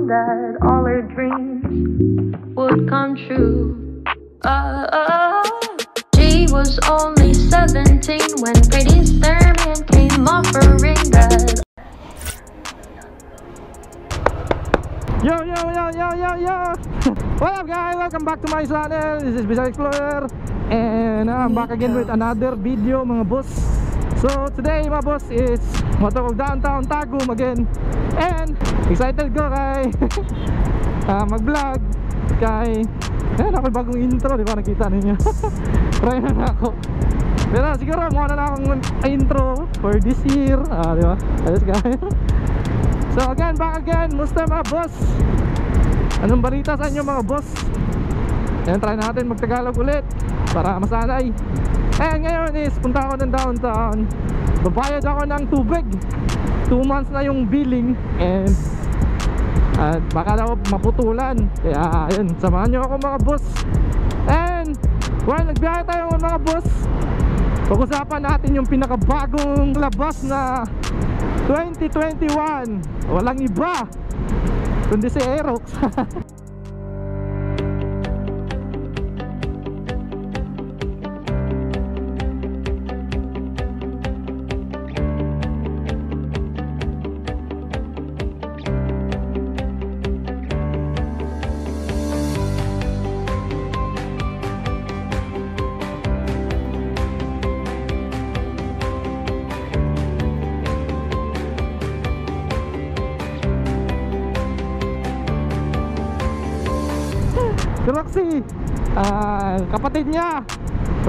that all her dreams would come true. She was only 17 when Pretty Starman came offering that. Yo! What up guys? Welcome back to my channel. This is Bisaya Explorer and I'm back again with another video mga boss. So today mga boss is motovlog downtown Tagum again. And excited ko kay mag-vlog kay ako bagong intro, di ba? Nakita ninyo. Try na ako. Pero siguro muna na akong intro for this year, di ba? Ayos guys. So again, back again. Musta mga boss? Anong balita sa inyo mga boss? Ayan, try natin mag-Tagalog ulit para masanay. Ayan, ngayon is punta ako ng downtown. Babayad ako ng tubig. 2 months na yung billing and baka daw maputulan. Kaya ayun, samahan nyo ako mga boss. And while nagbiyahe tayo mga boss, pag-usapan natin yung pinakabagong labas na 2021. Walang iba kundi si Aerox. Roxy, kapatid niya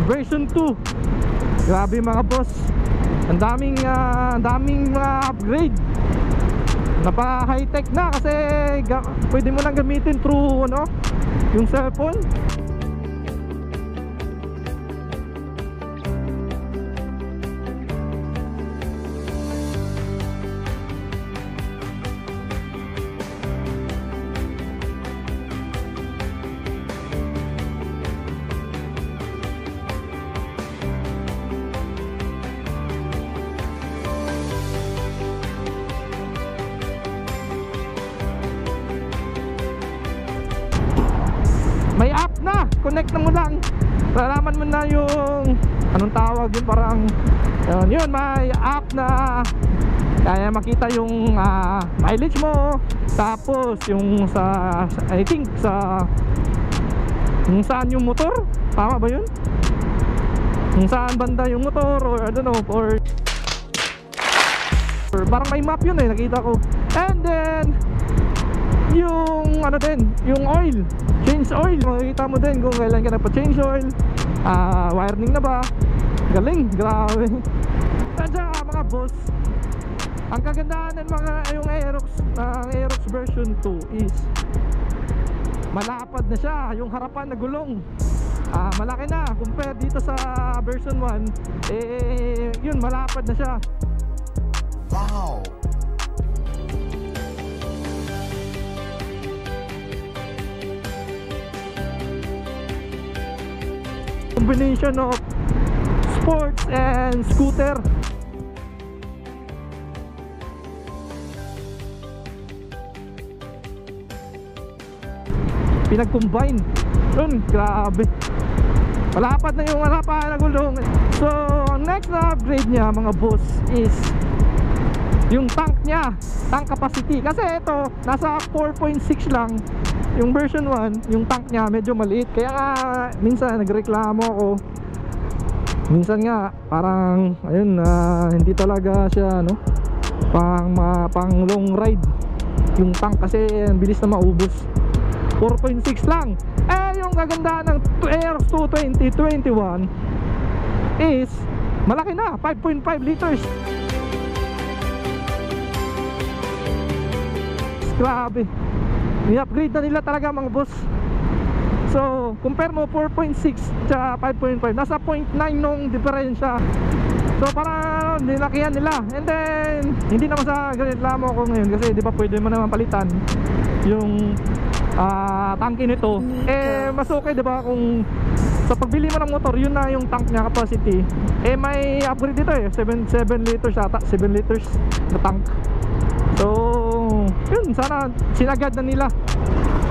version 2. Grabe mga boss, ang daming upgrade. Napa high tech na kasi pwede mo lang gamitin through yung cellphone. May app na, connect na mo lang. Lalaman mo na yung anong tawag yun, parang yun, may app na kaya makita yung mileage mo. Tapos yung sa, I think sa yung saan yung motor, tama ba yun? Yung saan banda yung motor, or I don't know, or parang may map yun nakita ko. And then yung yung oil, change oil, makikita mo din kung kailan ka nagpa-change oil, wiring na ba. Galing, grabe. Kaya mga boss, ang kagandahan ng yung Aerox version 2 is malapad na siya, yung harapan na gulong malaki na compare dito sa version 1. Yun, malapad na siya. Wow. Combination of sports and scooter. Pinag-combine. Yun, grabe. Malapad na yung harapan na gulong. So, ang next na upgrade niya mga boss is yung tank niya, tank capacity. Kasi ito, nasa 4.6 lang. Yung version 1, yung tank niya medyo maliit. Kaya nga minsan nagreklamo ako. Minsan nga parang ayun, hindi talaga siya pang long ride yung tank kasi ang bilis na maubos. 4.6 lang. Yung kagandahan ng Aerox 2 2021 is malaki na, 5.5 liters. Grabe, i-upgrade na nila talaga mga boss. So compare mo 4.6 sa 5.5, nasa 0.9 nung diferensya. So parang nilakihan nila. And then hindi naman sa reklamo ko ngayon kasi di ba pwede mo naman palitan yung tangke nito. Mas okay di ba kung sa pagbili mo ng motor, yun na yung tank niya capacity. May upgrade dito 7 liters ata, 7 liters na tank. So yun, sana sinagad na nila.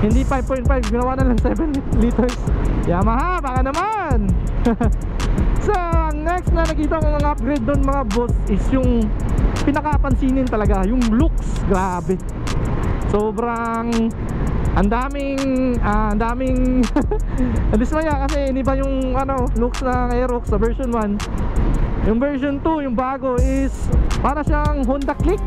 Hindi 5.5, ginawa na lang 7 liters. Yamaha, baka naman. So, ang next na nakita ko mga upgrade doon mga boss is yung pinakapansinin talaga, yung looks. Grabe. Sobrang ang daming dismaya kasi iniba yung looks ng Aerox sa version 1. Yung version 2, yung bago is para siyang Honda Click.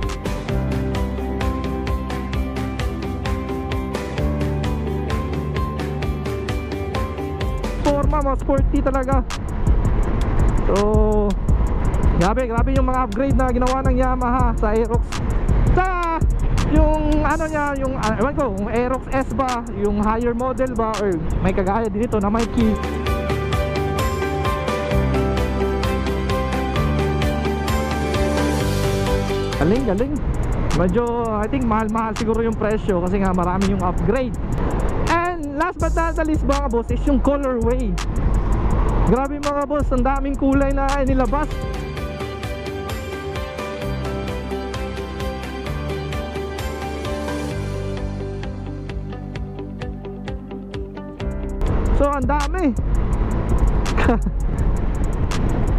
Forma mo, sporty talaga. So, grabe yung mga upgrade na ginawa ng Yamaha sa Aerox. Sa yung niya, yung ewan ko, yung Aerox S ba, yung higher model ba, or may kagaya din ito na may key. Galing. Medyo, I think mahal siguro yung presyo kasi nga marami yung upgrade. And last but not the least mga boss is yung colorway. Grabe mga boss, ang daming kulay na inilabas. So ang dami.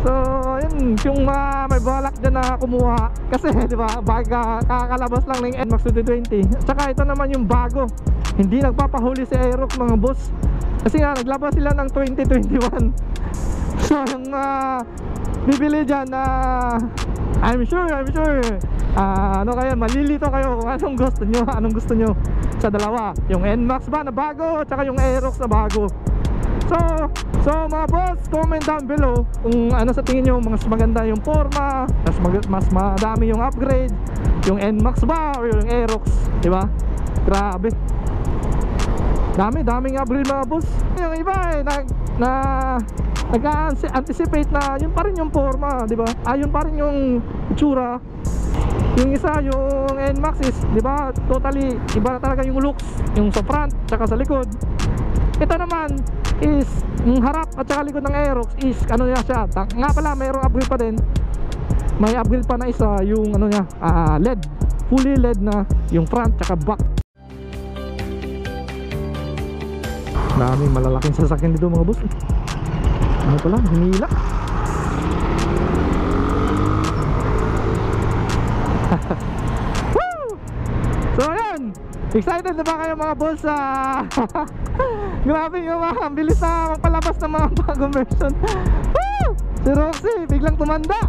So yun, yung may balak dyan na kumuha kasi di ba, kakalabas lang ng NMAX 2020. Tsaka ito naman yung bago, hindi nagpapahuli si Aerox mga boss kasi nga naglabas sila ng 2021. So yung bibili dyan I'm sure kayo, malilito kayo kung anong gusto nyo sa dalawa, yung NMAX ba na bago tsaka yung Aerox na bago. So mga boss, comment down below kung ano sa tingin nyo, mas maganda yung forma, mas madami yung upgrade, yung NMAX ba or yung Aerox, diba? Grabe, daming upgrade mga boss. Yung iba nag-anticipate na yun pa rin yung forma, diba? Yun pa rin yung itsura. Yung isa, yung NMAX is, diba, totally iba na talaga yung looks, yung sa front tsaka sa likod. Ito naman is yung harap at saka likod ng Aerox is niya siya, nga pala mayroong upgrade pa din. May upgrade pa na isa, yung LED, fully LED na yung front tsaka back. Daming malalaking sasakyan dito mga boss. Ano pala, hinila. So ayan, excited na ba kayo mga boss? Grabe yung ang bilis na magpalabas ng mga bagong version. Si Roxy biglang tumanda.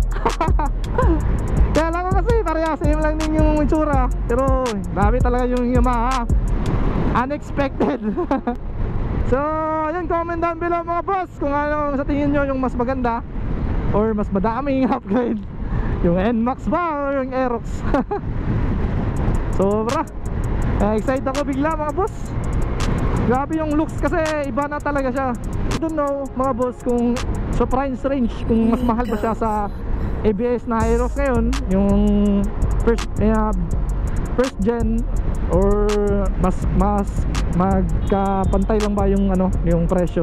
Kaya lang ko kasi parehas, same lang din yung itsura. Pero grabe talaga yung Yamaha, unexpected. So yun, comment down below mga boss kung ano sa tingin nyo yung mas maganda or mas madaming upgrade, yung NMAX ba or yung Aerox. Sobra excited ako bigla mga boss. Grabe yung looks kasi iba na talaga siya. I don't know mga boss kung sa price range, kung mas mahal ba siya sa ABS na Aerox ngayon, yung first gen, or mas magkapantay lang ba yung yung presyo.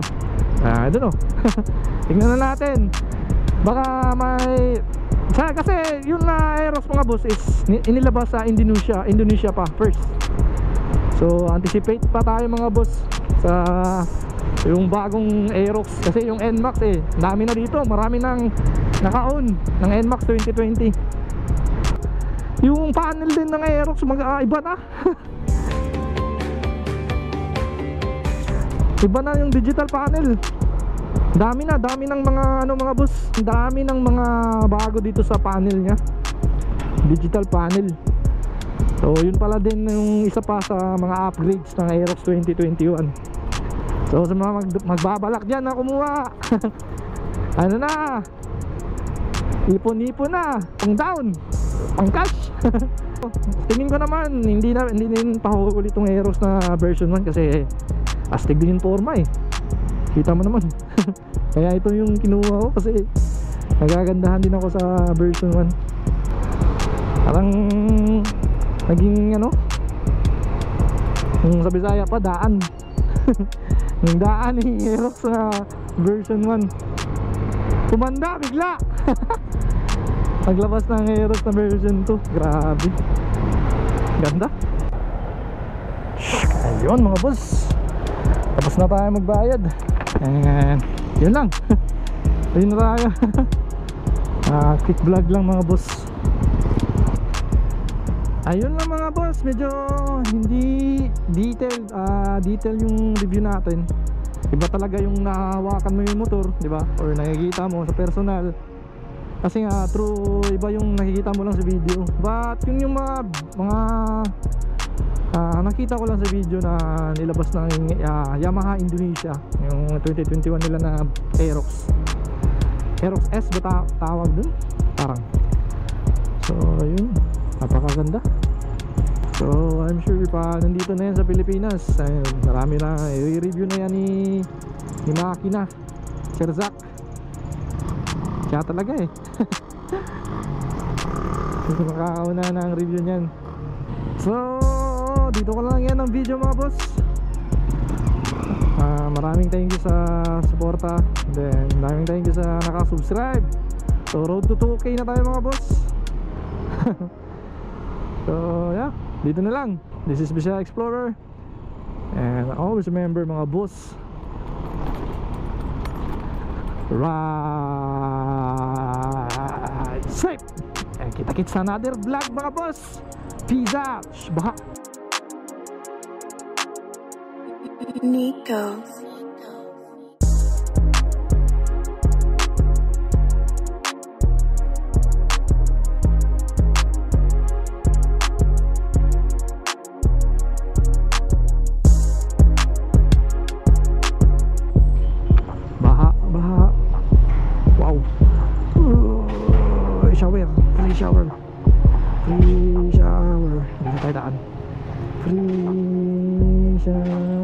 I don't know. Tingnan na natin. Baka may kasi yung Aerox mga boss is inilabas sa Indonesia pa first. So anticipate pa tayo mga boss sa yung bagong Aerox kasi yung NMAX dami na dito, marami nang naka-on ng NMAX 2020. Yung panel din ng Aerox iba na. Iba na yung digital panel. Dami ng mga mga boss, dami ng mga bago dito sa panel niya, digital panel. So yun pala din yung isa pa sa mga upgrades ng Aerox 2021. So sa mga magbabalak dyan na kumuha, ano na, ipon na, pang down, pang cash. Tingin ko naman hindi din pahuli itong Aerox na version 1 kasi astig din yung forma kita mo naman. Kaya ito yung kinuha ko kasi nagagandahan din ako sa version 1. Parang naging yung sa Bisaya pa daan. Yung daan ni Aerox na version 1 tumanda bigla. Paglabas ng Aerox na version 2, grabe ganda. Ayun mga boss, tapos na tayo magbayad. And yun lang. Ayun na tayo. Quick vlog lang mga boss. Ayun lang mga boss, medyo hindi detail yung review natin. Iba talaga yung nahawakan mo yung motor, di ba? Or nakikita mo sa personal. Kasi nga true, iba yung nakikita mo lang sa video. But yun yung mga nakita ko lang sa video na nilabas ng Yamaha Indonesia, yung 2021 nila na Aerox S ba tawag dun? Parang. So yun, napakaganda. So I'm sure pa nandito na yan sa Pilipinas, marami na i-review na yan ni Makina, Sir Zach. Kaya talaga kasi makakauna na ang review niyan. So dito ko lang yan ang video mga boss. Maraming thank you sa suporta. Then maraming thank you sa nakasubscribe. So road to 2K na tayo mga boss. So yeah, dito na lang. This is Bisaya Explorer. And always remember mga boss, ride safe. And kita-kits sa another vlog mga boss. Peace out. Baha. Nico. Baha. Wow. Free shower. Dito tayo daan. Free shower.